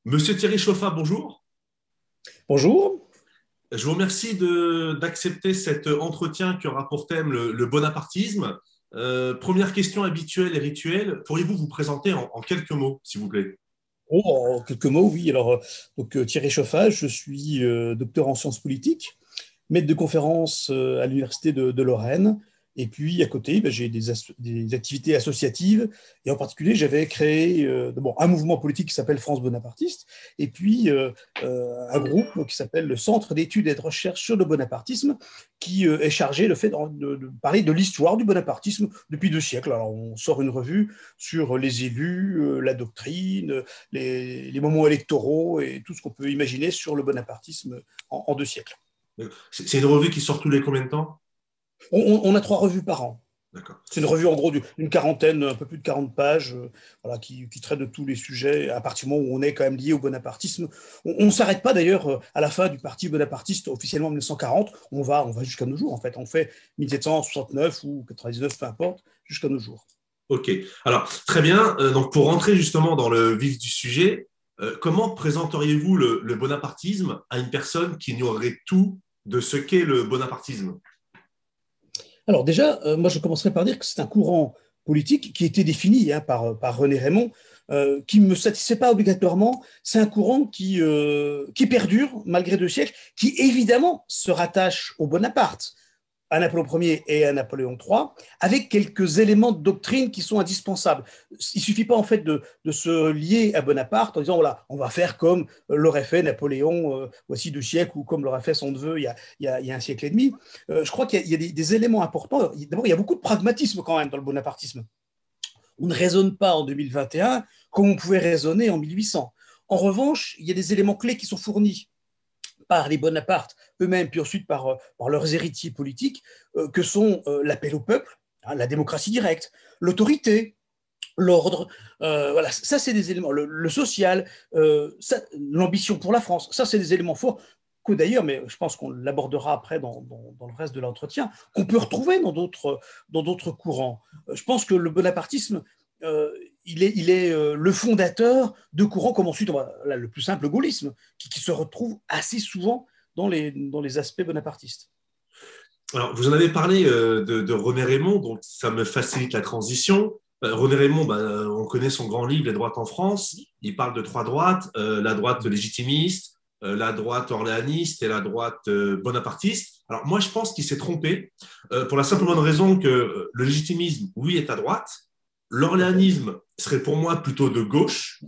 Monsieur Thierry Chauffat, bonjour. Bonjour. Je vous remercie d'accepter cet entretien qui aura pour thème le bonapartisme. Première question habituelle et rituelle. Pourriez-vous vous présenter en quelques mots, s'il vous plaît? Oh, en quelques mots, oui. Thierry Chauffage, je suis docteur en sciences politiques, maître de conférence à l'Université de Lorraine. Et puis, à côté, ben, j'ai des activités associatives. Et en particulier, j'avais créé d'abord un mouvement politique qui s'appelle France Bonapartiste, et puis un groupe qui s'appelle le Centre d'études et de recherche sur le bonapartisme, qui est chargé de parler de l'histoire du bonapartisme depuis 2 siècles. Alors, on sort une revue sur les élus, la doctrine, les moments électoraux et tout ce qu'on peut imaginer sur le bonapartisme en 2 siècles. C'est une revue qui sort tous les combien de temps? On a 3 revues par an. D'accord. C'est une revue en gros d'une quarantaine, un peu plus de 40 pages, voilà, qui traite de tous les sujets à partir du moment où on est quand même lié au bonapartisme. On ne s'arrête pas d'ailleurs à la fin du parti bonapartiste officiellement en 1940, on va jusqu'à nos jours en fait. On fait 1769 ou 99, peu importe, jusqu'à nos jours. Ok. Alors, très bien. Donc, pour rentrer justement dans le vif du sujet, comment présenteriez-vous le bonapartisme à une personne qui ignorerait tout de ce qu'est le bonapartisme? Alors déjà, moi je commencerai par dire que c'est un courant politique qui a été défini par René Raymond, qui ne me satisfait pas obligatoirement. C'est un courant qui perdure malgré 2 siècles, qui évidemment se rattache au Bonaparte, à Napoléon Ier et à Napoléon III, avec quelques éléments de doctrine qui sont indispensables. Il ne suffit pas en fait de se lier à Bonaparte en disant voilà, on va faire comme l'aurait fait Napoléon voici 2 siècles ou comme l'aurait fait son neveu il y a un siècle et demi. Je crois qu'il y a des éléments importants. D'abord, il y a beaucoup de pragmatisme quand même dans le bonapartisme. On ne raisonne pas en 2021 comme on pouvait raisonner en 1800. En revanche, il y a des éléments clés qui sont fournis par les Bonaparte eux-mêmes, puis ensuite par leurs héritiers politiques, que sont l'appel au peuple, hein, la démocratie directe, l'autorité, l'ordre. Voilà, ça, c'est des éléments. Le social, l'ambition pour la France, ça, c'est des éléments forts que d'ailleurs, mais je pense qu'on l'abordera après dans le reste de l'entretien, qu'on peut retrouver dans d'autres courants. Je pense que le bonapartisme, il est le fondateur de courants comme ensuite, là, le plus simple, le gaullisme, qui se retrouve assez souvent dans les aspects bonapartistes. Alors, vous en avez parlé de René Raymond, donc ça me facilite la transition. René Raymond, on connaît son grand livre, Les droites en France. Il parle de trois droites, la droite légitimiste, la droite orléaniste et la droite bonapartiste. Alors, moi, je pense qu'il s'est trompé pour la simple bonne raison que le légitimisme, oui, est à droite. Tout à fait. L'orléanisme serait pour moi plutôt de gauche.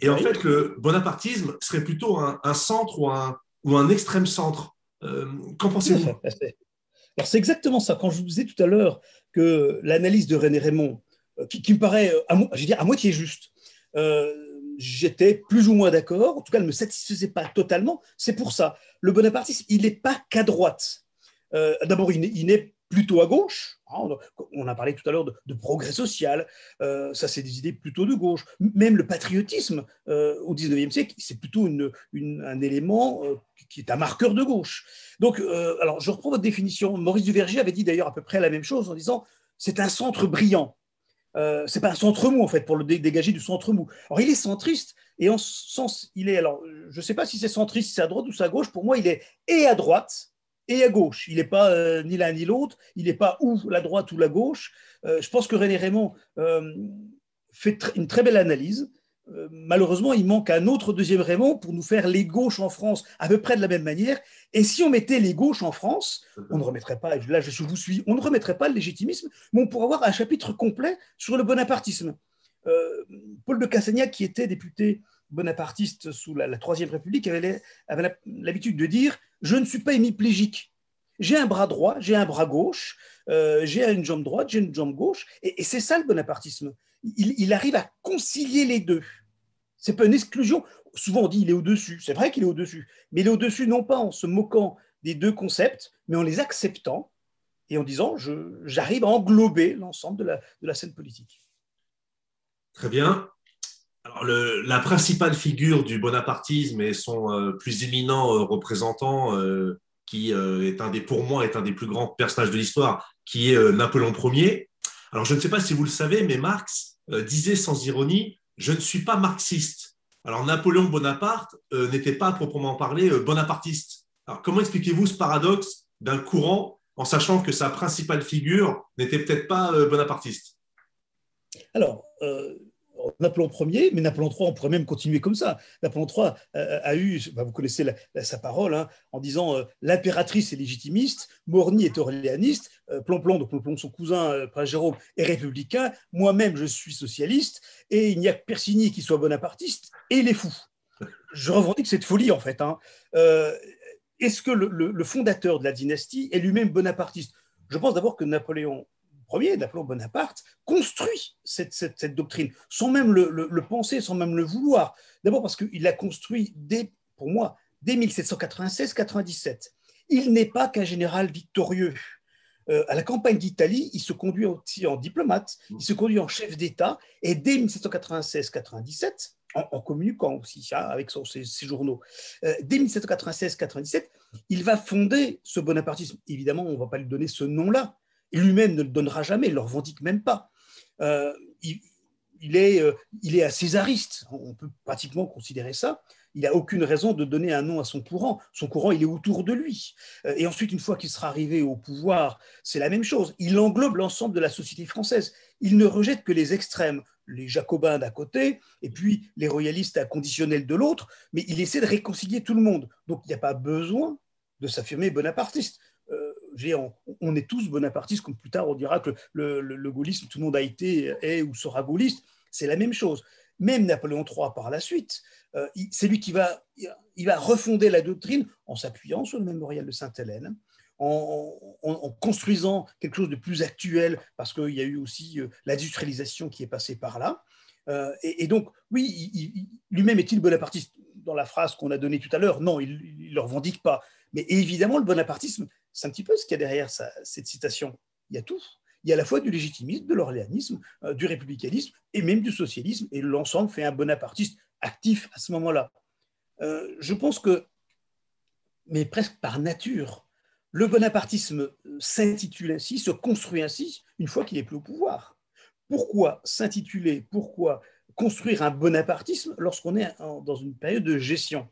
Et en Oui. fait, le bonapartisme serait plutôt un centre ou un extrême centre. Qu'en Tout à pensez-vous? fait. Alors, c'est exactement ça. Quand je vous disais tout à l'heure que l'analyse de René Raymond, qui me paraît, je veux dire, à moitié juste, euh, j'étais plus ou moins d'accord. En tout cas, elle ne me satisfaisait pas totalement. C'est pour ça. Le bonapartisme, il n'est pas qu'à droite. D'abord, il n'est plutôt à gauche. Hein. On a parlé tout à l'heure de progrès social. Ça, c'est des idées plutôt de gauche. Même le patriotisme au 19e siècle, c'est plutôt un élément qui est un marqueur de gauche. Donc, alors, je reprends votre définition. Maurice Duverger avait dit d'ailleurs à peu près la même chose en disant c'est un centre brillant. C'est pas un centre mou en fait pour le dégager du centre mou. Alors il est centriste et en ce sens il est alors je sais pas si c'est centriste, si c'est à droite ou c'est à gauche. Pour moi il est et à droite et à gauche. Il n'est pas ni l'un ni l'autre. Il n'est pas ou la droite ou la gauche. Je pense que René Raymond fait une très belle analyse. Malheureusement, il manque un autre deuxième Raymond pour nous faire les gauches en France à peu près de la même manière. Et si on mettait les gauches en France, on ne remettrait pas, là je vous suis, on ne remettrait pas le légitimisme, mais on pourrait avoir un chapitre complet sur le bonapartisme. Euh, Paul de Cassagnac, qui était député bonapartiste sous la Troisième République, avait l'habitude de dire « Je ne suis pas hémiplégique. J'ai un bras droit, j'ai un bras gauche, j'ai une jambe droite, j'ai une jambe gauche. » Et c'est ça le bonapartisme. Il arrive à concilier les deux. C'est pas une exclusion. Souvent, on dit il est au-dessus. C'est vrai qu'il est au-dessus. Mais il est au-dessus, non pas en se moquant des deux concepts, mais en les acceptant et en disant j'arrive à englober l'ensemble de la scène politique. Très bien. Alors, la principale figure du bonapartisme et son plus éminent représentant, qui est pour moi, est un des plus grands personnages de l'histoire, qui est Napoléon Ier. Alors, je ne sais pas si vous le savez, mais Marx disait sans ironie, je ne suis pas marxiste. Alors, Napoléon Bonaparte n'était pas à proprement parler bonapartiste. Alors, comment expliquez-vous ce paradoxe d'un courant en sachant que sa principale figure n'était peut-être pas bonapartiste? Alors, Napoléon Ier, mais Napoléon III, on pourrait même continuer comme ça. Napoléon III a eu, vous connaissez sa parole, hein, en disant l'impératrice est légitimiste, Morny est orléaniste, Plomplon, donc Plomplon, son cousin, Prince Jérôme, est républicain, moi-même je suis socialiste, et il n'y a que Persigny qui soit bonapartiste, et il est fou. Je revendique cette folie, en fait. Hein. Est-ce que le fondateur de la dynastie est lui-même bonapartiste? Je pense d'abord que Napoléon Ier, Napoléon Bonaparte, construit cette doctrine, sans même le penser, sans même le vouloir. D'abord parce qu'il l'a construit, pour moi, dès 1796-97. Il n'est pas qu'un général victorieux. À la campagne d'Italie, il se conduit aussi en diplomate, il se conduit en chef d'État, et dès 1796-97, en communiquant aussi avec ses journaux, dès 1796-97, il va fonder ce bonapartisme. Évidemment, on ne va pas lui donner ce nom-là. Lui-même ne le donnera jamais, il ne le revendique même pas. Il est à césariste, on peut pratiquement considérer ça. Il n'a aucune raison de donner un nom à son courant. Son courant, il est autour de lui. Et ensuite, une fois qu'il sera arrivé au pouvoir, c'est la même chose. Il englobe l'ensemble de la société française. Il ne rejette que les extrêmes, les jacobins d'un côté, et puis les royalistes inconditionnels de l'autre, mais il essaie de réconcilier tout le monde. Donc, il n'y a pas besoin de s'affirmer bonapartiste. On est tous bonapartistes, comme plus tard on dira que le gaullisme, tout le monde a été, est ou sera gaulliste. C'est la même chose. Même Napoléon III, par la suite, c'est lui qui va refonder la doctrine en s'appuyant sur le mémorial de Sainte-Hélène, en construisant quelque chose de plus actuel, parce qu'il y a eu aussi l'industrialisation qui est passée par là. Et donc, oui, lui-même est-il bonapartiste? Dans la phrase qu'on a donnée tout à l'heure, non, il ne le revendique pas. Mais évidemment, le bonapartisme, c'est un petit peu ce qu'il y a derrière cette citation. Il y a tout. Il y a à la fois du légitimisme, de l'orléanisme, du républicanisme et même du socialisme. Et l'ensemble fait un bonapartiste actif à ce moment-là. Je pense que, mais presque par nature, le bonapartisme s'intitule ainsi, se construit ainsi, une fois qu'il n'est plus au pouvoir. Pourquoi s'intituler, pourquoi construire un bonapartisme lorsqu'on est dans une période de gestion?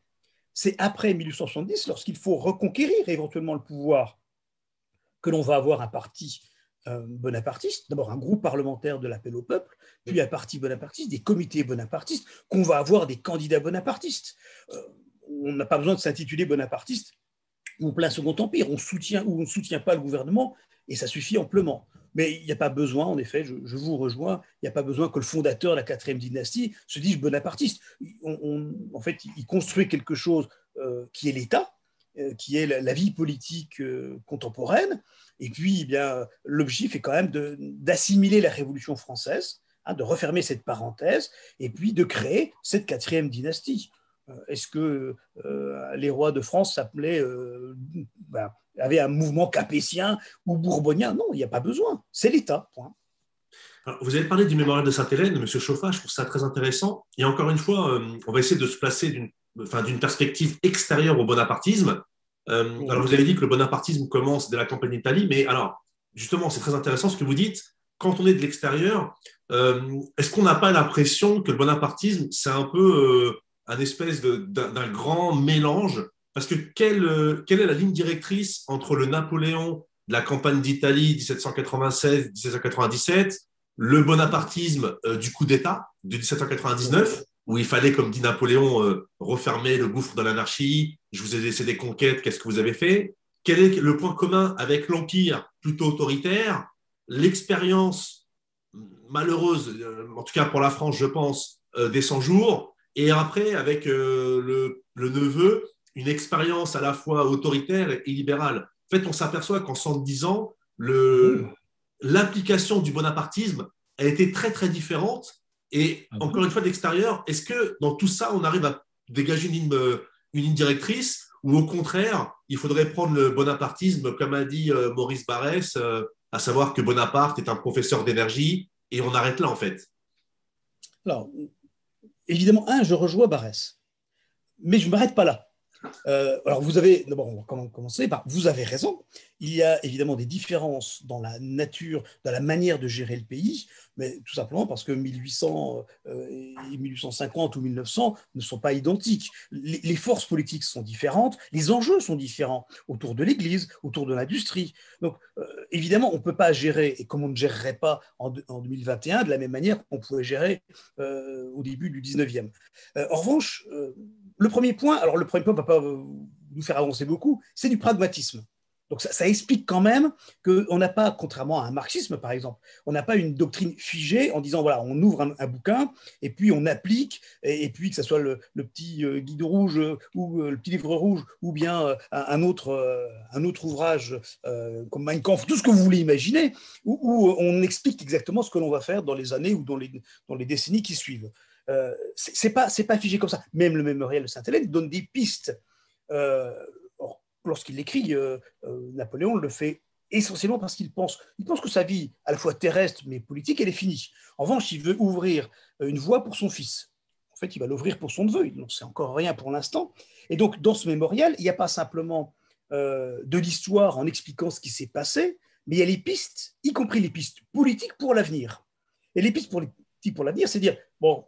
C'est après 1870, lorsqu'il faut reconquérir éventuellement le pouvoir, que l'on va avoir un parti bonapartiste, d'abord un groupe parlementaire de l'appel au peuple, puis un parti bonapartiste, des comités bonapartistes, qu'on va avoir des candidats bonapartistes. On n'a pas besoin de s'intituler bonapartiste ou plein Second Empire, on soutient ou on ne soutient pas le gouvernement, et ça suffit amplement. Mais il n'y a pas besoin, en effet, je vous rejoins, il n'y a pas besoin que le fondateur de la 4e dynastie se dise bonapartiste. En fait, il construit quelque chose qui est l'État, qui est la vie politique contemporaine, et puis eh bien, l'objectif est quand même d'assimiler la Révolution française, de refermer cette parenthèse, et puis de créer cette 4e dynastie. Est-ce que les rois de France s'appelaient, avaient un mouvement capétien ou bourbonien? Non, il n'y a pas besoin. C'est l'État, point. Alors, vous avez parlé du mémorial de Sainte-Hélène, de M. Chauffat, je trouve ça très intéressant. Et encore une fois, on va essayer de se placer d'une perspective extérieure au bonapartisme. Alors, vous avez dit que le bonapartisme commence dès la campagne d'Italie, mais alors, justement, c'est très intéressant ce que vous dites. Quand on est de l'extérieur, est-ce qu'on n'a pas l'impression que le bonapartisme, c'est un peu un espèce d'un grand mélange? Parce que quelle est la ligne directrice entre le Napoléon de la campagne d'Italie 1796-1797, le bonapartisme du coup d'État de 1799, où il fallait, comme dit Napoléon, refermer le gouffre de l'anarchie, je vous ai laissé des conquêtes, qu'est-ce que vous avez fait? Quel est le point commun avec l'Empire plutôt autoritaire? L'expérience malheureuse, en tout cas pour la France, je pense, des 100 jours, et après, avec le neveu, une expérience à la fois autoritaire et libérale. En fait, on s'aperçoit qu'en 110 ans, l'implication du bonapartisme a été très, très différente. Et encore une fois, de l'extérieur, est-ce que dans tout ça, on arrive à dégager une ligne directrice, ou au contraire, il faudrait prendre le bonapartisme, comme a dit Maurice Barrès, à savoir que Bonaparte est un professeur d'énergie, et on arrête là, en fait? Alors, évidemment, je rejoins Barrès, mais je ne m'arrête pas là. Alors, vous avez, d'abord, on va commencer par, vous avez raison, il y a évidemment des différences dans la nature, dans la manière de gérer le pays, mais tout simplement parce que 1800 et 1850 ou 1900 ne sont pas identiques. Les forces politiques sont différentes, les enjeux sont différents autour de l'Église, autour de l'industrie. Donc, évidemment, on ne peut pas gérer, et comme on ne gérerait pas en 2021, de la même manière qu'on pouvait gérer au début du 19e. En revanche, le premier point ne va pas nous faire avancer beaucoup, c'est du pragmatisme. Donc ça explique quand même qu'on n'a pas, contrairement à un marxisme par exemple, on n'a pas une doctrine figée en disant voilà, on ouvre un bouquin et puis on applique, et puis que ce soit le petit guide rouge ou le petit livre rouge ou bien un autre ouvrage comme Mein Kampf, tout ce que vous voulez imaginer, où on explique exactement ce que l'on va faire dans les années ou dans les décennies qui suivent. C'est pas figé comme ça. Même le mémorial de Sainte-Hélène donne des pistes. Lorsqu'il l'écrit, Napoléon le fait essentiellement parce qu'il pense que sa vie, à la fois terrestre mais politique, elle est finie. En revanche, il veut ouvrir une voie pour son fils. En fait, il va l'ouvrir pour son neveu. Donc, c'est encore rien pour l'instant. Et donc, dans ce mémorial, il n'y a pas simplement de l'histoire en expliquant ce qui s'est passé, mais il y a les pistes, y compris les pistes politiques pour l'avenir. Et les pistes politiques pour l'avenir, c'est dire, bon,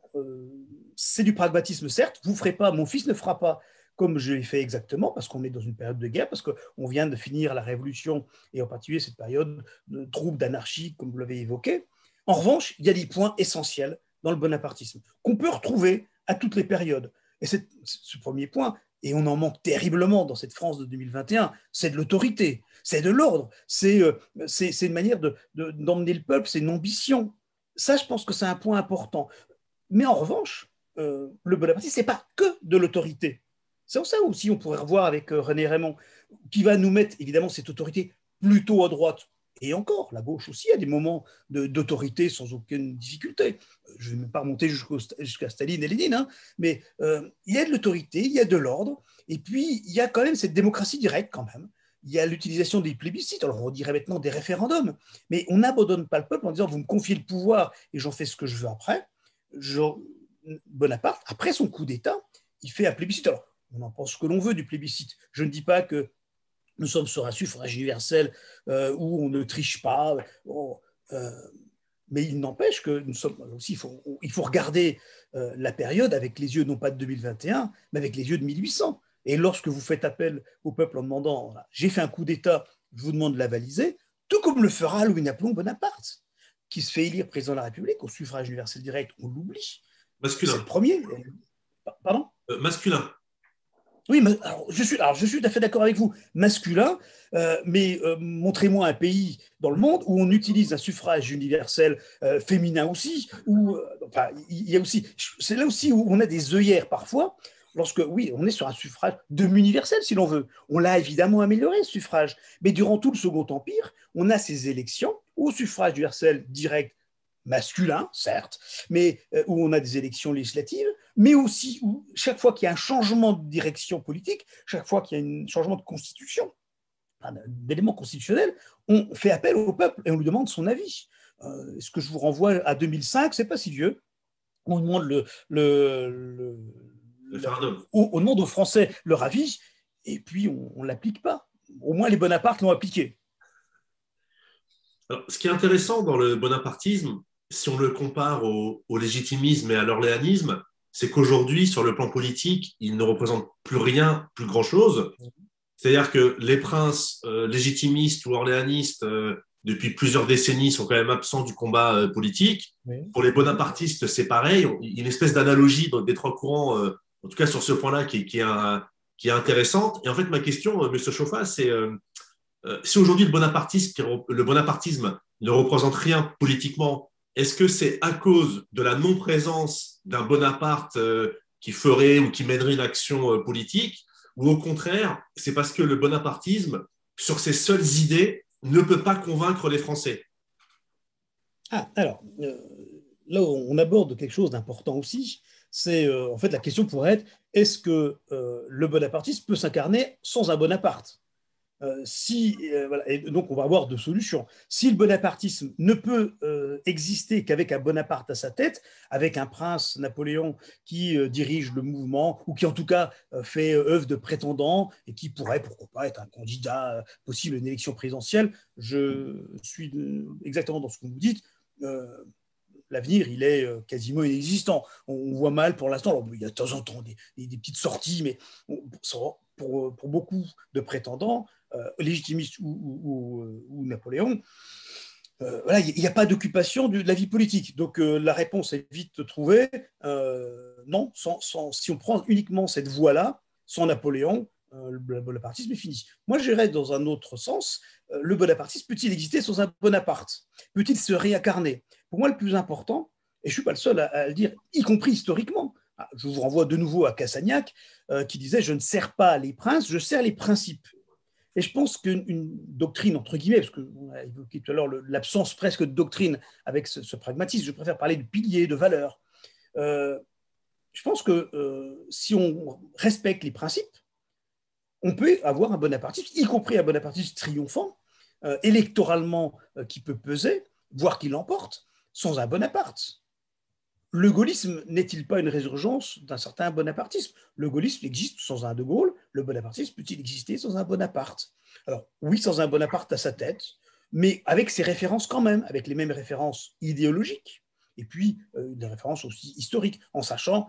c'est du pragmatisme, certes, vous ne ferez pas, mon fils ne fera pas comme je l'ai fait exactement, parce qu'on est dans une période de guerre, parce qu'on vient de finir la Révolution, et en particulier cette période de troubles, d'anarchie, comme vous l'avez évoqué. En revanche, il y a des points essentiels dans le bonapartisme, qu'on peut retrouver à toutes les périodes. Et ce premier point, et on en manque terriblement dans cette France de 2021, c'est de l'autorité, c'est de l'ordre, c'est une manière d'emmener le peuple, c'est une ambition. Ça, je pense que c'est un point important. Mais en revanche, le bonapartisme, ce n'est pas que de l'autorité. C'est ça aussi, on pourrait revoir avec René Raymond, qui va nous mettre évidemment cette autorité plutôt à droite. Et encore, la gauche aussi a des moments d'autorité sans aucune difficulté. Je ne vais même pas remonter jusqu'à Staline et Lénine, hein, mais il y a de l'autorité, il y a de l'ordre, et puis il y a quand même cette démocratie directe quand même. Il y a l'utilisation des plébiscites, alors on dirait maintenant des référendums, mais on n'abandonne pas le peuple en disant vous me confiez le pouvoir et j'en fais ce que je veux après. Bonaparte, après son coup d'État, il fait un plébiscite. Alors, on en pense ce que l'on veut du plébiscite. Je ne dis pas que nous sommes sur un suffrage universel où on ne triche pas. Mais il n'empêche que nous sommes aussi, il faut regarder la période avec les yeux non pas de 2021, mais avec les yeux de 1800. Et lorsque vous faites appel au peuple en demandant j'ai fait un coup d'État, je vous demande de l'avaliser, tout comme le fera Louis-Napoléon Bonaparte, qui se fait élire président de la République au suffrage universel direct, on l'oublie. Masculin. C'est le premier. Pardon ? Masculin. Oui, mais je suis tout à fait d'accord avec vous, masculin, mais montrez-moi un pays dans le monde où on utilise un suffrage universel féminin aussi, il y a aussi, c'est là aussi où on a des œillères parfois, lorsque, oui, on est sur un suffrage demi-universel si l'on veut. On l'a évidemment amélioré, ce suffrage, mais durant tout le Second Empire, on a ces élections au suffrage universel direct masculin, certes, mais où on a des élections législatives, mais aussi où chaque fois qu'il y a un changement de direction politique, chaque fois qu'il y a un changement de constitution, d'éléments constitutionnels, on fait appel au peuple et on lui demande son avis. Ce que je vous renvoie à 2005, c'est pas si vieux. On demande on demande aux Français leur avis et puis on l'applique pas. Au moins les Bonaparte l'ont appliqué. Alors, ce qui est intéressant dans le bonapartisme, si on le compare au légitimisme et à l'orléanisme, c'est qu'aujourd'hui, sur le plan politique, il ne représente plus rien, plus grand-chose. C'est-à-dire que les princes légitimistes ou orléanistes, depuis plusieurs décennies, sont quand même absents du combat politique. Oui. Pour les bonapartistes, c'est pareil. Il y a une espèce d'analogie des trois courants, en tout cas sur ce point-là, qui est intéressante. Et en fait, ma question, M. Chauffat, c'est si aujourd'hui le bonapartisme ne représente rien politiquement, est-ce que c'est à cause de la non-présence d'un Bonaparte qui ferait ou qui mènerait une action politique, ou au contraire, c'est parce que le bonapartisme, sur ses seules idées, ne peut pas convaincre les Français? Alors, là, on aborde quelque chose d'important aussi. C'est, en fait, la question pourrait être, est-ce que le bonapartisme peut s'incarner sans un Bonaparte ? Voilà, et donc on va avoir deux solutions. Si le bonapartisme ne peut exister qu'avec un Bonaparte à sa tête, avec un prince Napoléon qui dirige le mouvement, ou qui en tout cas fait œuvre de prétendant, et qui pourrait, pourquoi pas, être un candidat possible à une élection présidentielle, je suis exactement dans ce que vous dites. L'avenir, il est quasiment inexistant. On voit mal pour l'instant, il y a de temps en temps des petites sorties, mais pour beaucoup de prétendants, légitimistes ou Napoléon, voilà, il n'y a pas d'occupation de la vie politique. Donc la réponse est vite trouvée. Non, si on prend uniquement cette voie-là, sans Napoléon, le bonapartisme est fini. Moi, j'irais dans un autre sens. Le bonapartisme peut-il exister sans un Bonaparte? Peut-il se réincarner? Pour moi, le plus important, et je ne suis pas le seul à le dire, y compris historiquement, je vous renvoie de nouveau à Cassagnac, qui disait « Je ne sers pas les princes, je sers les principes ». Et je pense qu'une doctrine, entre guillemets, parce qu'on a évoqué tout à l'heure l'absence presque de doctrine avec ce pragmatisme, je préfère parler de piliers, de valeurs. Je pense que si on respecte les principes, on peut avoir un bonapartisme, y compris un bonapartisme triomphant, électoralement qui peut peser, voire qui l'emporte, sans un Bonaparte. Le gaullisme n'est-il pas une résurgence d'un certain bonapartisme? Le gaullisme existe sans un De Gaulle, le bonapartisme peut-il exister sans un Bonaparte? Alors oui, sans un Bonaparte à sa tête, mais avec ses références quand même, avec les mêmes références idéologiques, et puis des références aussi historiques, en sachant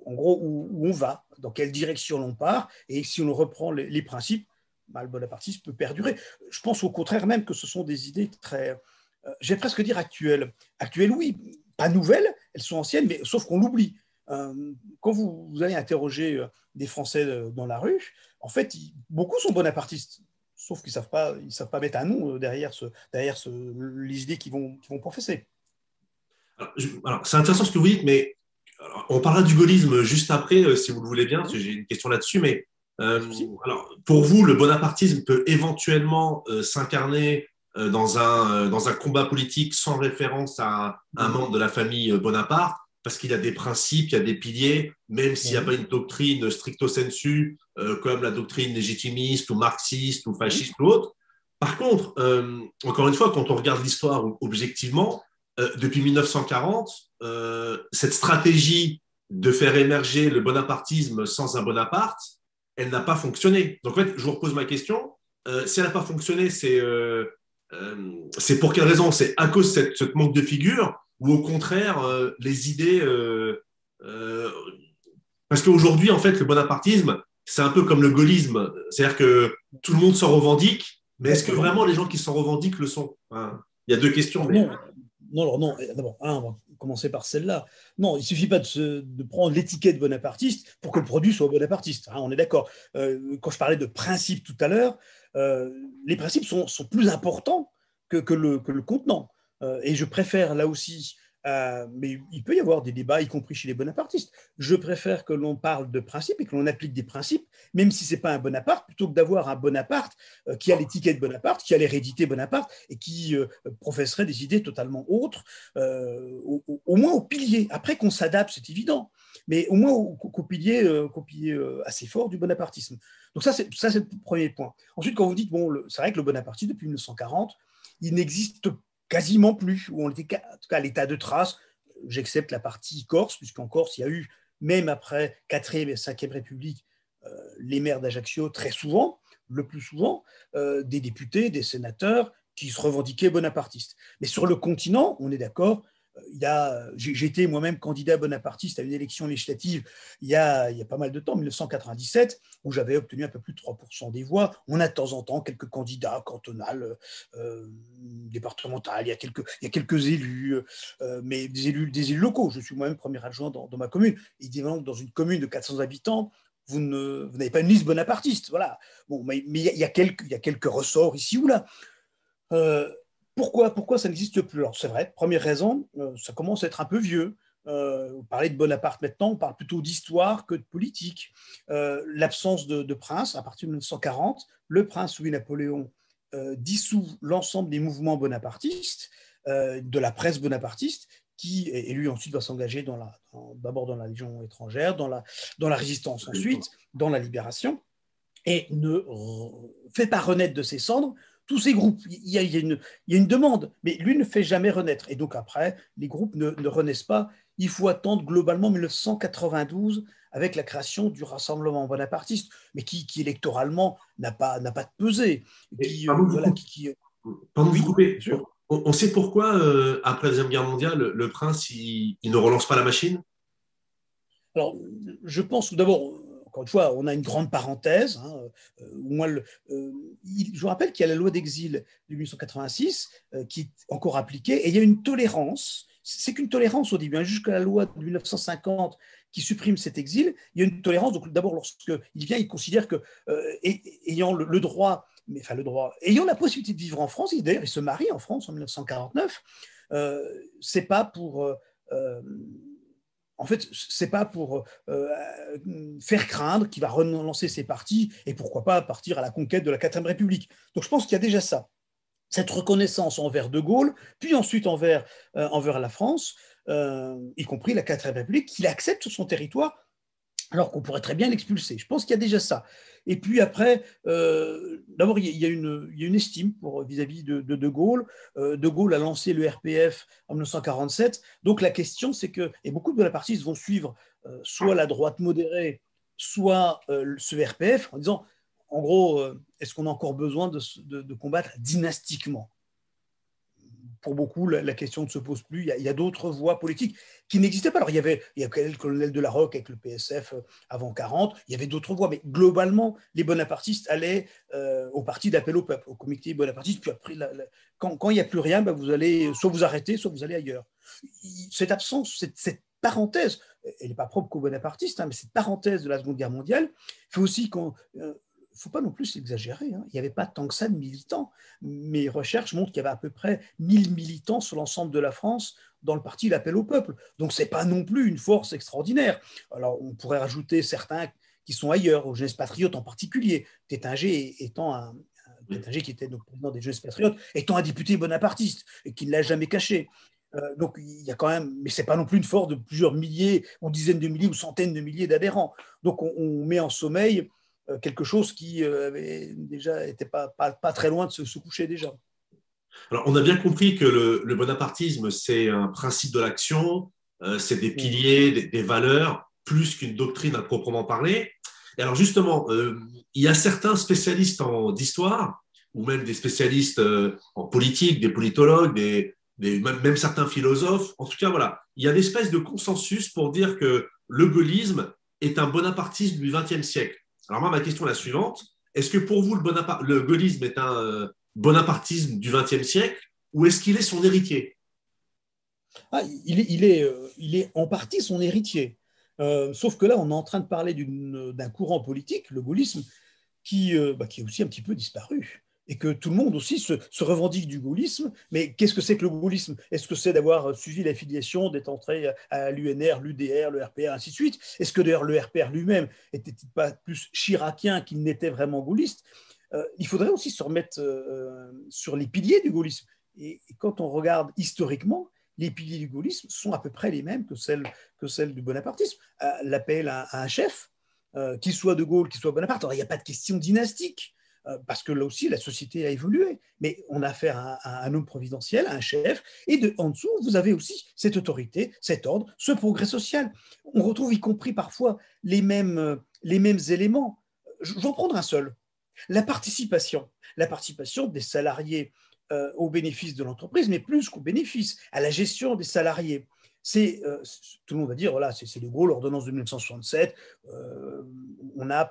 en gros où on va, dans quelle direction l'on part, et si on reprend les principes, le bonapartisme peut perdurer. Je pense au contraire même que ce sont des idées très, je vais presque dire actuelles. Actuelles, oui, pas nouvelles, elles sont anciennes, mais sauf qu'on l'oublie. Quand vous allez interroger des Français dans la rue, en fait, beaucoup sont bonapartistes, sauf qu'ils ne savent pas mettre un nom derrière les idées qu'ils vont professer. Alors, c'est intéressant ce que vous dites, mais on parlera du gaullisme juste après, si vous le voulez bien, parce que j'ai une question là-dessus. Mais alors, pour vous, le bonapartisme peut éventuellement s'incarner dans un combat politique sans référence à un membre de la famille Bonaparte, parce qu'il y a des principes, il y a des piliers, même s'il n'y a pas une doctrine stricto sensu, comme la doctrine légitimiste ou marxiste ou fasciste ou autre. Par contre, encore une fois, quand on regarde l'histoire objectivement, depuis 1940, cette stratégie de faire émerger le bonapartisme sans un Bonaparte, elle n'a pas fonctionné. Donc en fait, je vous repose ma question. Si elle n'a pas fonctionné, c'est pour quelle raison? C'est à cause de cette manque de figure ou au contraire, les idées... parce qu'aujourd'hui, en fait, le bonapartisme, c'est un peu comme le gaullisme. C'est-à-dire que tout le monde s'en revendique, mais est-ce que vraiment les gens qui s'en revendiquent le sont? Il y a deux questions. Alors, mais... non. D'abord, on va commencer par celle-là. Non, il ne suffit pas de prendre l'étiquette bonapartiste pour que le produit soit bonapartiste. On est d'accord. Quand je parlais de principes tout à l'heure, les principes sont plus importants que le contenant. Et je préfère là aussi, mais il peut y avoir des débats, y compris chez les bonapartistes. Je préfère que l'on parle de principes et que l'on applique des principes, même si ce n'est pas un Bonaparte, plutôt que d'avoir un Bonaparte qui a l'étiquette Bonaparte, qui a l'hérédité Bonaparte et qui professerait des idées totalement autres, au moins au pilier. Après qu'on s'adapte, c'est évident, mais au moins qu'au pilier assez fort du bonapartisme. Donc ça, c'est le premier point. Ensuite, quand vous dites, bon, c'est vrai que le bonapartisme, depuis 1940, il n'existe quasiment plus, où on était en tout cas à l'état de trace. J'accepte la partie Corse, puisqu'en Corse, il y a eu, même après 4e et 5e République, les maires d'Ajaccio, très souvent, le plus souvent, des députés, des sénateurs qui se revendiquaient bonapartistes. Mais sur le continent, on est d'accord, j'ai été moi-même candidat bonapartiste à une élection législative il y a pas mal de temps, 1997, où j'avais obtenu un peu plus de 3% des voix. On a de temps en temps quelques candidats cantonales, départementales, il y a quelques élus, mais des élus locaux. Je suis moi-même premier adjoint dans ma commune. Évidemment, dans une commune de 400 habitants, vous n'avez pas une liste bonapartiste. Voilà. Bon, mais il y a quelques ressorts ici ou là. Pourquoi ça n'existe plus? Alors, c'est vrai, première raison, ça commence à être un peu vieux. Vous parlez de Bonaparte maintenant, on parle plutôt d'histoire que de politique. L'absence de prince, à partir de 1940, le prince Louis-Napoléon dissout l'ensemble des mouvements bonapartistes, de la presse bonapartiste, et lui ensuite va s'engager d'abord dans la Légion étrangère, dans la résistance ensuite, dans la libération. et ne fait pas renaître de ses cendres tous ces groupes. Il y a une demande, mais lui ne fait jamais renaître. Et donc après, les groupes ne renaissent pas. Il faut attendre globalement 1992 avec la création du Rassemblement bonapartiste, mais qui électoralement n'a pas de pesée. Et Qui, pardon de vous voilà, couper. Pardon de vous oui, bien couper. sûr. On sait pourquoi, après la Deuxième Guerre mondiale, le prince, il ne relance pas la machine? Alors, je pense que d'abord, encore une fois, on a une grande parenthèse. Hein, moi, je vous rappelle qu'il y a la loi d'exil de 1886 qui est encore appliquée et il y a une tolérance. C'est qu'une tolérance au début, hein, jusqu'à la loi de 1950 qui supprime cet exil. Il y a une tolérance. Donc, d'abord, lorsqu'il vient, il considère que, ayant le droit, mais, enfin, le droit, ayant la possibilité de vivre en France, d'ailleurs, il se marie en France en 1949, c'est pas pour. En fait, c'est pas pour faire craindre qu'il va relancer ses partis et pourquoi pas partir à la conquête de la 4e République. Donc je pense qu'il y a déjà ça, cette reconnaissance envers De Gaulle, puis ensuite envers la France, y compris la 4e République, qu'il accepte sur son territoire alors qu'on pourrait très bien l'expulser. Je pense qu'il y a déjà ça. Et puis après, d'abord, il y a une estime vis-à-vis de Gaulle. De Gaulle a lancé le RPF en 1947. Donc la question, c'est que, et beaucoup de bonapartistes vont suivre soit la droite modérée, soit ce RPF, en disant, en gros, est-ce qu'on a encore besoin de combattre dynastiquement? Pour beaucoup, la question ne se pose plus. Il y a d'autres voies politiques qui n'existaient pas. Alors, il y a le colonel de la Roque avec le PSF avant 40, il y avait d'autres voies, mais globalement, les bonapartistes allaient au parti d'appel au peuple, au comité bonapartiste. Puis après, quand il n'y a plus rien, ben vous allez soit vous arrêter, soit vous allez ailleurs. Cette absence, cette parenthèse, elle n'est pas propre qu'aux bonapartistes, hein, mais cette parenthèse de la Seconde Guerre mondiale fait aussi qu'on il ne faut pas non plus exagérer. Hein. Il n'y avait pas tant que ça de militants. Mes recherches montrent qu'il y avait à peu près 1000 militants sur l'ensemble de la France dans le parti L'Appel au peuple. Donc, ce n'est pas non plus une force extraordinaire. Alors, on pourrait rajouter certains qui sont ailleurs, aux Jeunesses Patriotes en particulier. Tétinger étant Tétinger, qui était donc président des Jeunesses Patriotes, étant un député bonapartiste et qui ne l'a jamais caché. Donc, il y a quand même, mais ce n'est pas non plus une force de plusieurs milliers, ou dizaines de milliers, ou centaines de milliers d'adhérents. Donc, on met en sommeil quelque chose qui avait déjà était pas très loin de se coucher déjà. Alors, on a bien compris que le bonapartisme, c'est un principe de l'action, c'est des piliers, des valeurs, plus qu'une doctrine à proprement parler. Et alors, justement, il y a certains spécialistes d'histoire, ou même des spécialistes en politique, des politologues, même certains philosophes. En tout cas, voilà, il y a une espèce de consensus pour dire que le gaullisme est un bonapartisme du XXe siècle. Alors, moi, ma question est la suivante. Est-ce que pour vous, le gaullisme est un bonapartisme du XXe siècle ou est-ce qu'il est son héritier? Il est en partie son héritier. Sauf que là, on est en train de parler d'un courant politique, le gaullisme, qui est aussi un petit peu disparu. Et que tout le monde aussi se revendique du gaullisme. Mais qu'est-ce que c'est que le gaullisme? Est-ce que c'est d'avoir suivi l'affiliation, d'être entré à l'UNR, l'UDR, le RPR, ainsi de suite? Est-ce que d'ailleurs le RPR lui-même était-il pas plus chiracien qu'il n'était vraiment gaulliste? Il faudrait aussi se remettre sur les piliers du gaullisme. Et quand on regarde historiquement, les piliers du gaullisme sont à peu près les mêmes que celles du bonapartisme. L'appel à un chef, qu'il soit de Gaulle, qu'il soit Bonaparte. Alors, il n'y a pas de question dynastique, parce que là aussi, la société a évolué. Mais on a affaire à un homme providentiel, à un chef, et en dessous, vous avez aussi cette autorité, cet ordre, ce progrès social. On retrouve y compris parfois les mêmes éléments. J'en prendrai un seul. La participation des salariés au bénéfice de l'entreprise, mais plus qu'au bénéfice, à la gestion des salariés. Tout le monde va dire, voilà, c'est De Gaulle, l'ordonnance de 1967, on a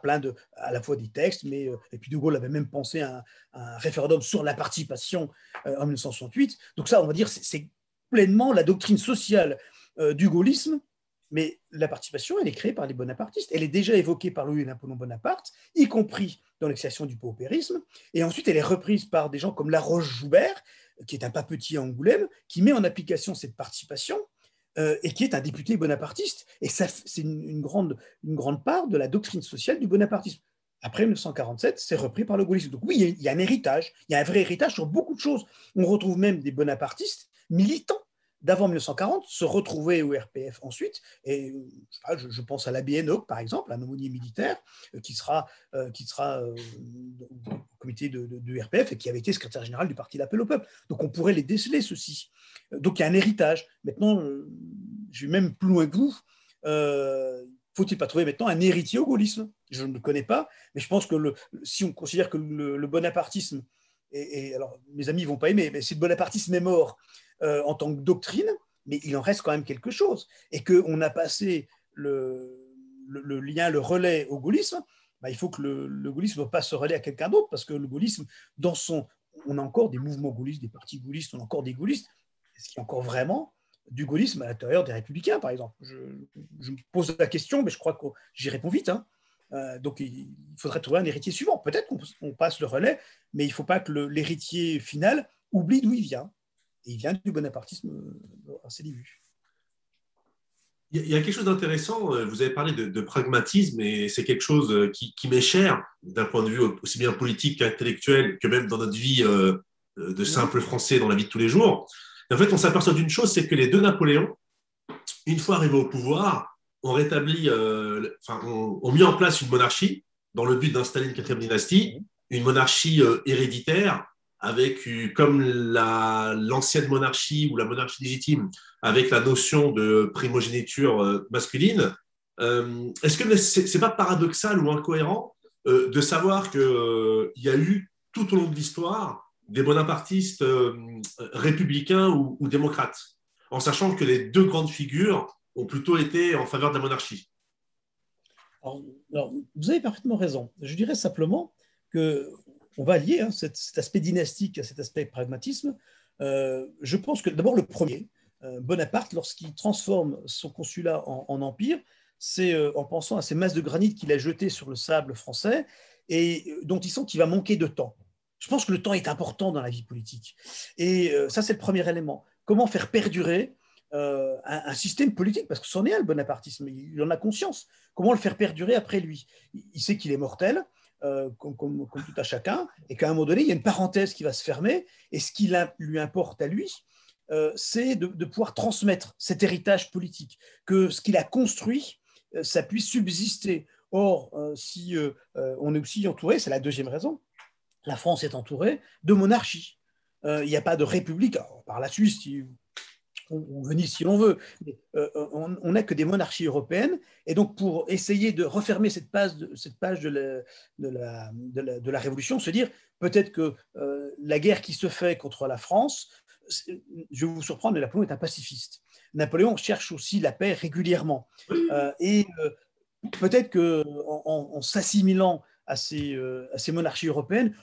à la fois des textes, mais, et puis De Gaulle avait même pensé à un référendum sur la participation en 1968. Donc ça, on va dire, c'est pleinement la doctrine sociale du gaullisme. Mais la participation, elle est créée par les bonapartistes. Elle est déjà évoquée par Louis-Napoléon Bonaparte, y compris dans l'excitation du paupérisme. Et ensuite, elle est reprise par des gens comme Laroche-Joubert, qui est un papetier à Angoulême, qui met en application cette participation et qui est un député bonapartiste. Et ça, c'est une grande part de la doctrine sociale du bonapartisme. Après 1947, c'est repris par le gaullisme. Donc oui, il y a un héritage, il y a un vrai héritage sur beaucoup de choses. On retrouve même des bonapartistes militants d'avant 1940 se retrouver au RPF ensuite. Et je pense à l'Abbé Enoch, par exemple, un aumônier militaire qui sera au comité du RPF et qui avait été secrétaire général du parti L'Appel au peuple. Donc on pourrait les déceler, ceci. Donc il y a un héritage. Maintenant, je vais même plus loin que vous. Faut-il pas trouver maintenant un héritier au gaullisme? Je ne le connais pas, mais je pense que si on considère que le bonapartisme, et alors mes amis ne vont pas aimer, mais si le bonapartisme est mort en tant que doctrine, mais il en reste quand même quelque chose, et qu'on a passé le lien, le relais au gaullisme, bah, il faut que le gaullisme passe ce relais à quelqu'un d'autre, parce que le gaullisme, on a encore des mouvements gaullistes, des partis gaullistes, on a encore des gaullistes. Est-ce qu'il y a encore vraiment du gaullisme à l'intérieur des Républicains, par exemple? Je me pose la question, mais je crois que j'y réponds vite. Donc, il faudrait trouver un héritier suivant. Peut-être qu'on passe le relais, mais il ne faut pas que l'héritier final oublie d'où il vient. Et il vient du bonapartisme à ses débuts. Il y a quelque chose d'intéressant. Vous avez parlé de pragmatisme et c'est quelque chose qui m'est cher d'un point de vue aussi bien politique qu'intellectuel que même dans notre vie de simple Français dans la vie de tous les jours. Et en fait, on s'aperçoit d'une chose, c'est que les deux Napoléons, une fois arrivés au pouvoir, ont mis en place une monarchie dans le but d'installer une quatrième dynastie, une monarchie héréditaire avec, comme l'ancienne monarchie ou la monarchie légitime, avec la notion de primogéniture masculine. Est-ce que c'est pas paradoxal ou incohérent de savoir qu'il y a eu tout au long de l'histoire des bonapartistes républicains ou démocrates, en sachant que les deux grandes figures ont plutôt été en faveur de la monarchie? Alors, vous avez parfaitement raison. Je dirais simplement qu'on va lier cet aspect dynastique à cet aspect pragmatisme. Je pense que d'abord le premier, Bonaparte, lorsqu'il transforme son consulat en empire, c'est en pensant à ces masses de granit qu'il a jetées sur le sable français et dont il sent qu'il va manquer de temps. Je pense que le temps est important dans la vie politique. Et ça, c'est le premier élément. Comment faire perdurer un système politique, parce que c'en est un, le bonapartisme, il en a conscience. Comment le faire perdurer après lui? Il sait qu'il est mortel, comme tout à chacun, et qu'à un moment donné, il y a une parenthèse qui va se fermer, et ce qui lui importe à lui, c'est de pouvoir transmettre cet héritage politique, que ce qu'il a construit, ça puisse subsister. Or, si on est aussi entouré, c'est la deuxième raison, la France est entourée de monarchies. Il n'y a pas de république, alors, par la Suisse, ou Venise si l'on veut, mais on n'a que des monarchies européennes, et donc pour essayer de refermer cette page de la Révolution, se dire peut-être que la guerre qui se fait contre la France, je vais vous surprendre, mais Napoléon est un pacifiste. Napoléon cherche aussi la paix régulièrement, et peut-être qu'en s'assimilant à ces monarchies européennes,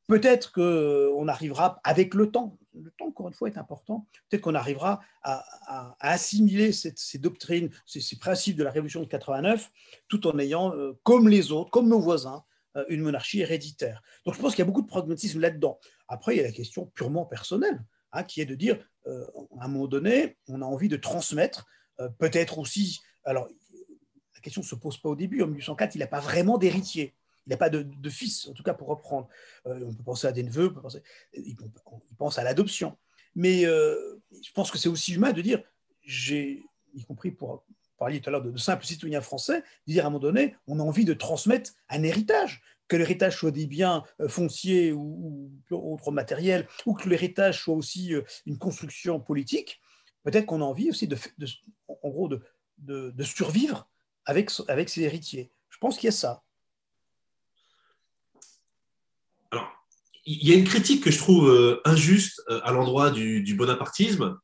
peut-être qu'on arrivera avec le temps, encore une fois, est important, peut-être qu'on arrivera à assimiler ces doctrines, ces principes de la Révolution de 89, tout en ayant, comme les autres, comme nos voisins, une monarchie héréditaire. Donc je pense qu'il y a beaucoup de pragmatisme là-dedans. Après, il y a la question purement personnelle, qui est de dire, à un moment donné, on a envie de transmettre, peut-être aussi, alors la question ne se pose pas au début, en 1804, il n'a pas vraiment d'héritier. Il n'a pas de fils, en tout cas pour reprendre. On peut penser à des neveux, il pense à l'adoption. Mais je pense que c'est aussi humain de dire, y compris pour parler tout à l'heure de simples citoyens français, de dire à un moment donné, on a envie de transmettre un héritage, que l'héritage soit des biens fonciers ou autres matériels, ou que l'héritage soit aussi une construction politique. Peut-être qu'on a envie aussi en gros de survivre avec ses héritiers. Je pense qu'il y a ça. Alors, il y a une critique que je trouve injuste à l'endroit du bonapartisme.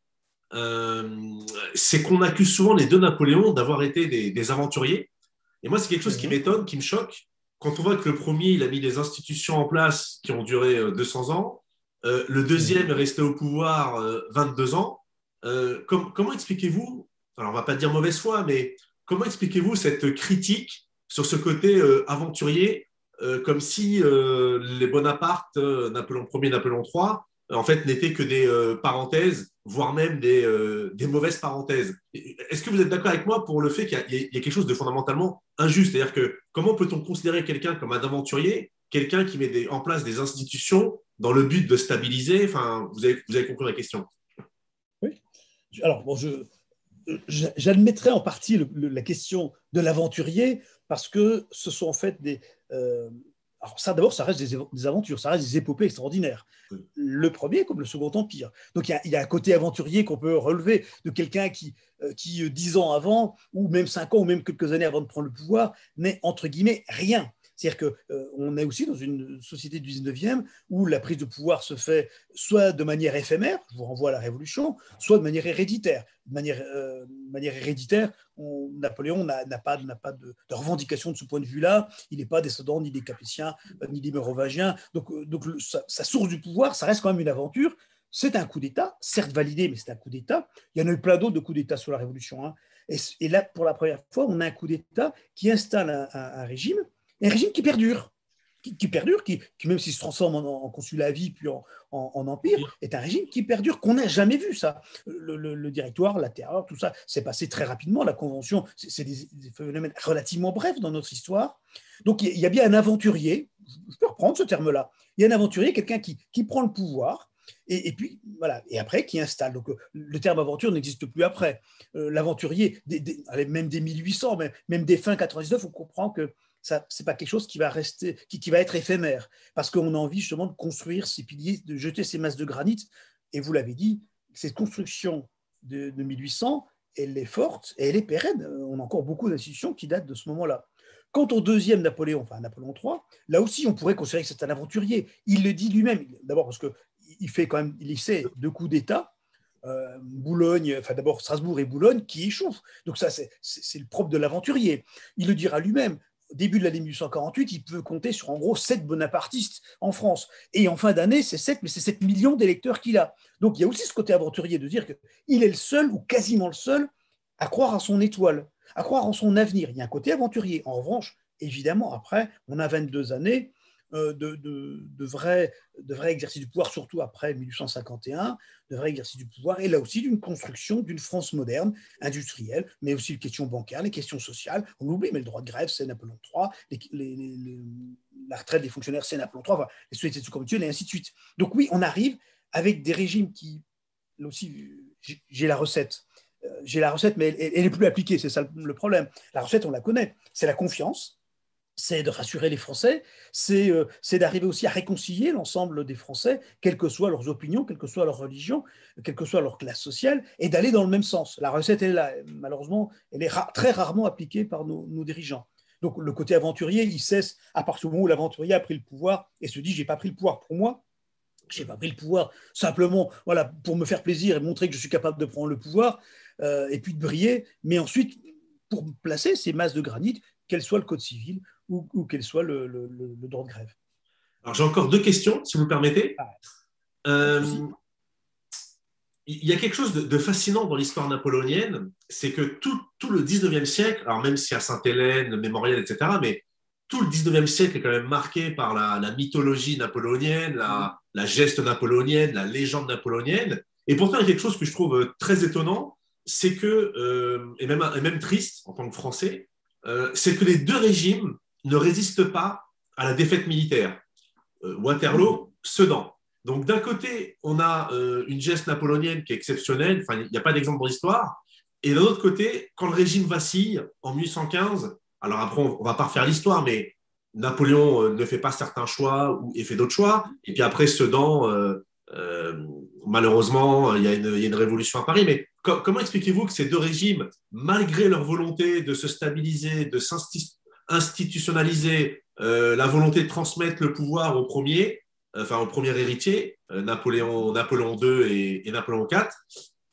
C'est qu'on accuse souvent les deux Napoléons d'avoir été des aventuriers. Et moi, c'est quelque chose qui m'étonne, qui me choque. Quand on voit que le premier, il a mis des institutions en place qui ont duré 200 ans, le deuxième est resté au pouvoir 22 ans. Comment expliquez-vous, alors on ne va pas dire mauvaise foi, mais comment expliquez-vous cette critique sur ce côté aventurier, comme si les Bonaparte, Napoléon Ier, Napoléon III, en fait, n'étaient que des parenthèses, voire même des mauvaises parenthèses. Est-ce que vous êtes d'accord avec moi pour le fait qu'il y a quelque chose de fondamentalement injuste? C'est-à-dire que comment peut-on considérer quelqu'un comme un aventurier, quelqu'un qui met en place des institutions dans le but de stabiliser? Enfin, vous avez compris la question. Oui. Alors, bon, j'admettrai en partie la question de l'aventurier parce que ce sont en fait des. Alors, ça, d'abord, ça reste des aventures, ça reste des épopées extraordinaires. Oui. Le premier comme le Second Empire. Donc, il y a un côté aventurier qu'on peut relever de quelqu'un qui 10 ans avant, ou même 5 ans, ou même quelques années avant de prendre le pouvoir, n'est entre guillemets rien. C'est-à-dire qu'on est aussi dans une société du 19e où la prise de pouvoir se fait soit de manière éphémère, je vous renvoie à la Révolution, soit de manière héréditaire. De manière héréditaire, Napoléon n'a pas de revendication de ce point de vue-là. Il n'est pas descendant ni des Capétiens, ni des Mérovingiens. Donc sa source du pouvoir, ça reste quand même une aventure. C'est un coup d'État, certes validé, mais c'est un coup d'État. Il y en a eu plein d'autres de coups d'État sous la Révolution. Hein. Et là, pour la première fois, on a un coup d'État qui installe un régime qui perdure, qui même s'il se transforme en consulat à vie, puis en empire, est un régime qui perdure, qu'on n'a jamais vu ça. Le directoire, la terreur, tout ça, c'est passé très rapidement. La Convention, c'est des phénomènes relativement brefs dans notre histoire. Donc il y a bien un aventurier, je peux reprendre ce terme-là, il y a un aventurier, quelqu'un qui prend le pouvoir, et puis voilà, et après qui installe. Donc le terme aventure n'existe plus après. L'aventurier, même dès 1800, même dès fin 99, on comprend que ça, c'est pas quelque chose qui va rester, qui va être éphémère, parce qu'on a envie justement de construire ces piliers, de jeter ces masses de granit. Et vous l'avez dit, cette construction de 1800, elle est forte et elle est pérenne. On a encore beaucoup d'institutions qui datent de ce moment-là. Quant au deuxième Napoléon, enfin Napoléon III, là aussi on pourrait considérer que c'est un aventurier. Il le dit lui-même, d'abord parce qu'il fait quand même, il essaie 2 coups d'État. Boulogne, enfin d'abord Strasbourg et Boulogne qui échouent. Donc ça, c'est le propre de l'aventurier. Il le dira lui-même. Au début de l'année 1848, il peut compter sur en gros 7 bonapartistes en France. Et en fin d'année, c'est 7, mais c'est 7 millions d'électeurs qu'il a. Donc il y a aussi ce côté aventurier de dire qu'il est le seul, ou quasiment le seul, à croire à son étoile, à croire en son avenir. Il y a un côté aventurier. En revanche, évidemment, après, on a 22 années de vrai exercice du pouvoir, surtout après 1851, de vrai exercice du pouvoir, et là aussi d'une construction d'une France moderne, industrielle, mais aussi les questions bancaires, les questions sociales. On l'oublie, mais le droit de grève, c'est Napoléon III, la retraite des fonctionnaires, c'est Napoléon III, enfin, les sociétés de sous et ainsi de suite. Donc oui, on arrive avec des régimes qui, là aussi, j'ai la recette. Mais elle n'est plus appliquée, c'est ça le problème. La recette, on la connaît, c'est la confiance, c'est de rassurer les Français, c'est d'arriver aussi à réconcilier l'ensemble des Français, quelles que soient leurs opinions, quelle que soit leur religion, quelle que soit leur classe sociale, et d'aller dans le même sens. La recette, elle est là. Malheureusement, elle est très rarement appliquée par nos dirigeants. Donc le côté aventurier, il cesse à partir du moment où l'aventurier a pris le pouvoir et se dit, j'ai pas pris le pouvoir pour moi, j'ai pas pris le pouvoir simplement voilà, pour me faire plaisir et montrer que je suis capable de prendre le pouvoir et puis de briller, mais ensuite pour placer ces masses de granit, quel soit le code civil ou quel soit le droit de grève. Alors j'ai encore 2 questions, si vous le permettez. Ah, pas de Euh, souci. il y a quelque chose de fascinant dans l'histoire napoléonienne, c'est que tout le 19e siècle, alors même s'il y a Sainte-Hélène, le mémorial, etc., mais tout le 19e siècle est quand même marqué par la mythologie napoléonienne, la geste napoléonienne, la légende napoléonienne. Et pourtant, il y a quelque chose que je trouve très étonnant, c'est que, et même triste en tant que Français, c'est que les 2 régimes ne résistent pas à la défaite militaire. Waterloo, Sedan. Donc d'un côté, on a une geste napoléonienne qui est exceptionnelle, enfin, il n'y a pas d'exemple dans l'histoire, et d'un autre côté, quand le régime vacille en 1815, alors après, on ne va pas refaire l'histoire, mais Napoléon ne fait pas certains choix et fait d'autres choix, et puis après, Sedan, malheureusement, il y a une révolution à Paris, mais comment expliquez-vous que ces 2 régimes, malgré leur volonté de se stabiliser, de s'institutionnaliser, la volonté de transmettre le pouvoir au premier héritier, Napoléon II et Napoléon IV,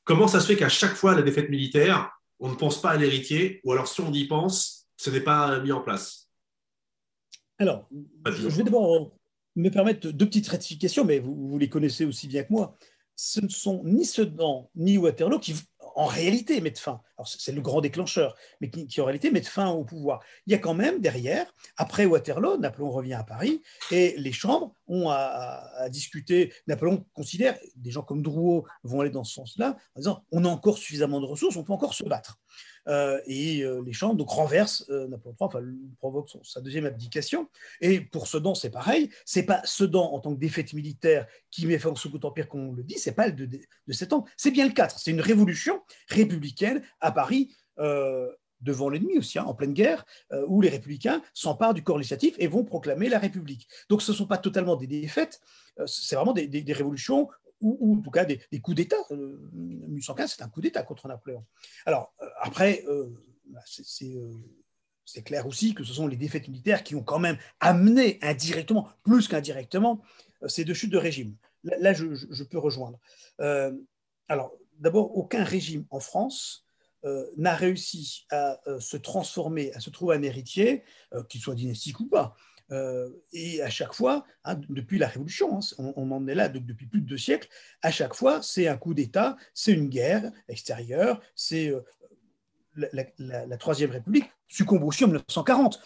comment ça se fait qu'à chaque fois, la défaite militaire, on ne pense pas à l'héritier, ou alors si on y pense, ce n'est pas mis en place? Alors, Pas je toujours. vais d'abord me permettre 2 petites rectifications, mais vous les connaissez aussi bien que moi. Ce ne sont ni Sedan ni Waterloo qui, en réalité, mettent fin. Alors, c'est le grand déclencheur, mais qui, en réalité, mettent fin au pouvoir. Il y a quand même derrière, après Waterloo, Napoléon revient à Paris et les chambres ont à discuter. Napoléon considère, des gens comme Drouot vont aller dans ce sens-là, en disant on a encore suffisamment de ressources, on peut encore se battre. et les chambres donc renversent Napoléon III, enfin, provoque sa deuxième abdication. Et pour Sedan, c'est pareil. C'est pas Sedan en tant que défaite militaire qui met fin au Second Empire, comme on le dit, c'est pas le de 7 ans, c'est bien le 4. C'est une révolution républicaine à Paris. Devant l'ennemi aussi, hein, en pleine guerre, où les républicains s'emparent du corps législatif et vont proclamer la République. Donc ce ne sont pas totalement des défaites, c'est vraiment des révolutions ou en tout cas des coups d'État. 1815, c'est un coup d'État contre Napoléon. Alors après, c'est clair aussi que ce sont les défaites militaires qui ont quand même amené indirectement, plus qu'indirectement, ces deux chutes de régime. Là je peux rejoindre. Alors d'abord, aucun régime en France n'a réussi à se transformer, à se trouver un héritier, qu'il soit dynastique ou pas. Et à chaque fois, hein, depuis la Révolution, hein, on en est là depuis plus de 2 siècles, à chaque fois, c'est un coup d'État, c'est une guerre extérieure, c'est la Troisième République succombe aussi en 1940.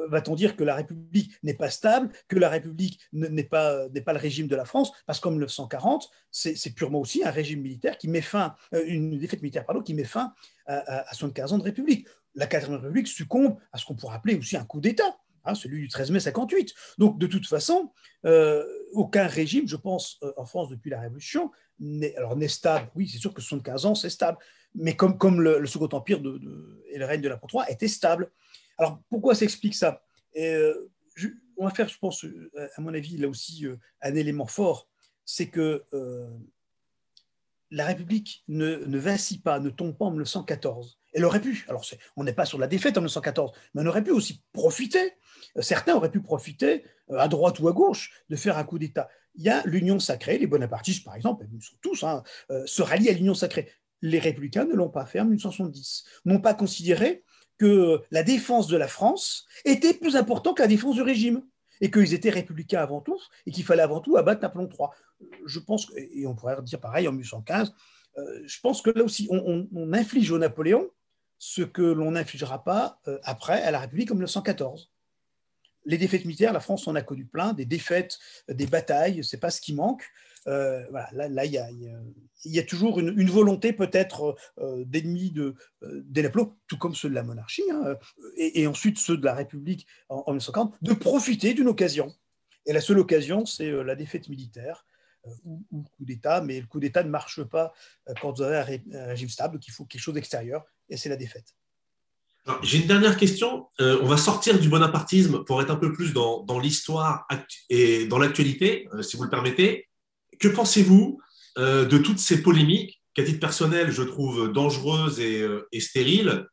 Va-t-on dire que la République n'est pas stable, que la République n'est pas le régime de la France, parce qu'en 1940, c'est purement aussi un régime militaire qui met fin, une défaite militaire, pardon, qui met fin à 75 ans de République. La Quatrième République succombe à ce qu'on pourrait appeler aussi un coup d'État, hein, celui du 13 mai 58. Donc, de toute façon, aucun régime, je pense, en France depuis la Révolution, n'est stable. Oui, c'est sûr que 75 ans, c'est stable. Mais comme le Second Empire et le règne de Napoléon III était stable. Alors, pourquoi s'explique ça? On va faire, je pense, à mon avis, là aussi, un élément fort, c'est que la République ne vacille pas, ne tombe pas en 1914. Elle aurait pu, alors on n'est pas sur la défaite en 1914, mais on aurait pu aussi profiter, certains auraient pu profiter, à droite ou à gauche, de faire un coup d'État. Il y a l'Union sacrée, les bonapartistes par exemple, ils sont tous, hein, se rallient à l'Union sacrée. Les républicains ne l'ont pas fait en 1970, n'ont pas considéré que la défense de la France était plus importante que la défense du régime, et qu'ils étaient républicains avant tout, et qu'il fallait avant tout abattre Napoléon III. Je pense, et on pourrait dire pareil en 1815, je pense que là aussi, on inflige au Napoléon ce que l'on n'infligera pas après à la République en 1914. Les défaites militaires, la France en a connu plein, des défaites, des batailles, c'est pas ce qui manque. Voilà, là, il y a toujours une volonté peut-être d'ennemis des Napoléon, tout comme ceux de la monarchie, hein, et ensuite ceux de la République en 1940, de profiter d'une occasion. Et la seule occasion, c'est la défaite militaire ou le coup d'État, mais le coup d'État ne marche pas quand vous avez un régime stable, donc il faut quelque chose d'extérieur, et c'est la défaite. J'ai une dernière question. On va sortir du bonapartisme pour être un peu plus dans l'histoire et dans l'actualité, si vous le permettez. Que pensez-vous de toutes ces polémiques qu'à titre personnel, je trouve dangereuses et stériles,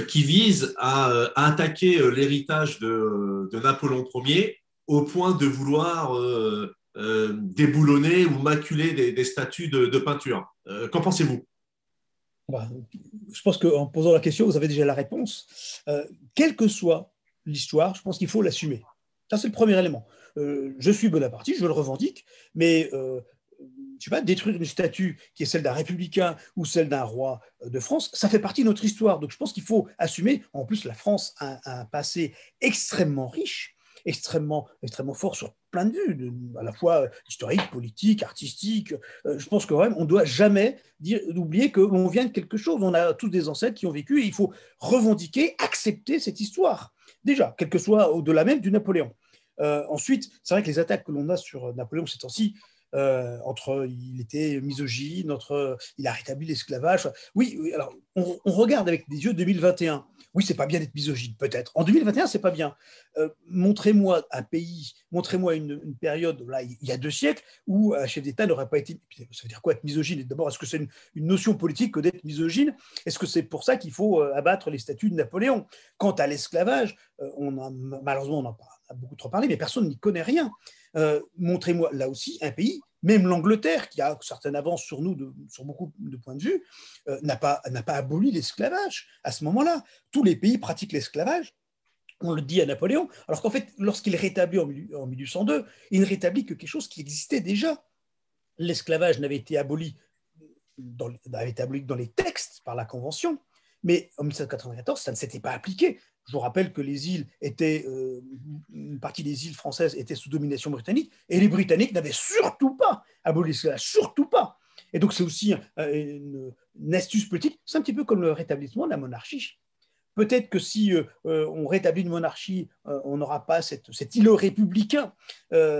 qui visent à attaquer l'héritage de Napoléon Ier au point de vouloir déboulonner ou maculer des statues de peinture? Qu'en pensez-vous? Bah, je pense qu'en posant la question, vous avez déjà la réponse. Quelle que soit l'histoire, je pense qu'il faut l'assumer. Ça, c'est le premier élément. Je suis bonapartiste, je le revendique, mais je sais pas, détruire une statue qui est celle d'un républicain ou celle d'un roi de France, ça fait partie de notre histoire. Donc je pense qu'il faut assumer. En plus, la France a un passé extrêmement riche, extrêmement fort sur plein de vues, à la fois historique, politique, artistique. Je pense que même on ne doit jamais oublier que l'on vient de quelque chose. On a tous des ancêtres qui ont vécu et il faut revendiquer, accepter cette histoire. Déjà, quel que soit au-delà même du Napoléon. Ensuite, c'est vrai que les attaques que l'on a sur Napoléon ces temps-ci, il était misogyne, il a rétabli l'esclavage. Oui, oui, alors on regarde avec des yeux 2021. Oui, c'est pas bien d'être misogyne, peut-être. En 2021, c'est pas bien. Montrez-moi un pays, montrez-moi une période, là, il y a 2 siècles, où un chef d'État n'aurait pas été. Ça veut dire quoi être misogyne? D'abord, est-ce que c'est une notion politique que d'être misogyne? Est-ce que c'est pour ça qu'il faut abattre les statues de Napoléon? Quant à l'esclavage, malheureusement, on en a beaucoup trop parlé, mais personne n'y connaît rien. Montrez-moi là aussi un pays, même l'Angleterre, qui a certaines avances sur nous sur beaucoup de points de vue, n'a pas aboli l'esclavage à ce moment-là. Tous les pays pratiquent l'esclavage. On le dit à Napoléon, alors qu'en fait, lorsqu'il rétablit en 1802, il ne rétablit que quelque chose qui existait déjà. L'esclavage n'avait été aboli dans les textes par la Convention, mais en 1794, ça ne s'était pas appliqué. Je vous rappelle que une partie des îles françaises étaient sous domination britannique, et les Britanniques n'avaient surtout pas aboli l'esclavage, surtout pas. Et donc c'est aussi une astuce politique, c'est un petit peu comme le rétablissement de la monarchie peut-être que si on rétablit une monarchie, on n'aura pas cet îlot républicain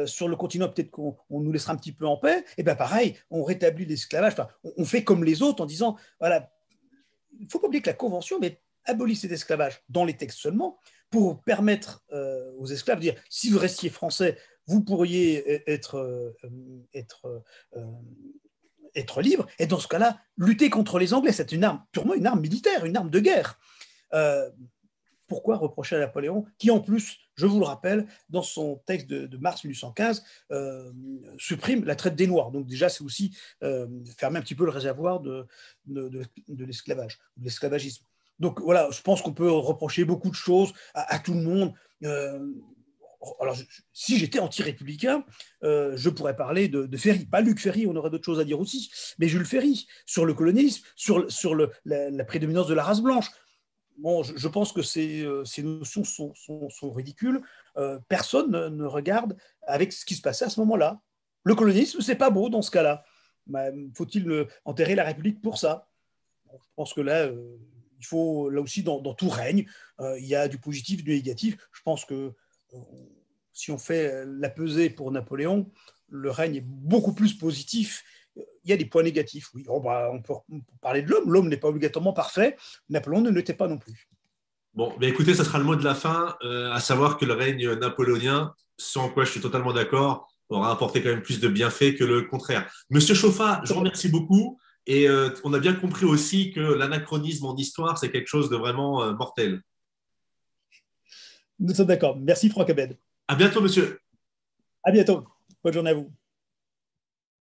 sur le continent, peut-être qu'on nous laissera un petit peu en paix. Et bien pareil, on rétablit l'esclavage, enfin, on fait comme les autres en disant, voilà, il ne faut pas oublier que la Convention abolit cet esclavage dans les textes seulement pour permettre aux esclaves de dire, si vous restiez français, vous pourriez être libre, et dans ce cas-là, lutter contre les Anglais. C'est purement une arme militaire, une arme de guerre. Pourquoi reprocher à Napoléon, qui en plus, je vous le rappelle, dans son texte de mars 1815, supprime la traite des Noirs. Donc déjà, c'est aussi fermer un petit peu le réservoir de l'esclavage, de l'esclavagisme. Donc voilà, je pense qu'on peut reprocher beaucoup de choses à tout le monde. Alors, si j'étais anti-républicain, je pourrais parler de Ferry. Pas Luc Ferry, on aurait d'autres choses à dire aussi, mais Jules Ferry, sur le colonialisme, sur la prédominance de la race blanche. Bon, je pense que ces notions sont ridicules. Personne ne regarde avec ce qui se passait à ce moment-là. Le colonialisme, c'est pas beau dans ce cas-là. Faut-il enterrer la République pour ça? Bon, je pense que là, il faut, là aussi, dans tout règne, il y a du positif, du négatif. Je pense que si on fait la pesée pour Napoléon, le règne est beaucoup plus positif. Il y a des points négatifs, oui. On peut parler de l'homme. L'homme n'est pas obligatoirement parfait. Napoléon ne l'était pas non plus. Bon, ben écoutez, ça sera le mot de la fin, à savoir que le règne napoléonien, sans quoi je suis totalement d'accord, aura apporté quand même plus de bienfaits que le contraire. Monsieur Chauffat, je vous remercie beaucoup. Et on a bien compris aussi que l'anachronisme en histoire, c'est quelque chose de vraiment mortel. Nous sommes d'accord. Merci Franck Abed. À bientôt, monsieur. À bientôt. Bonne journée à vous.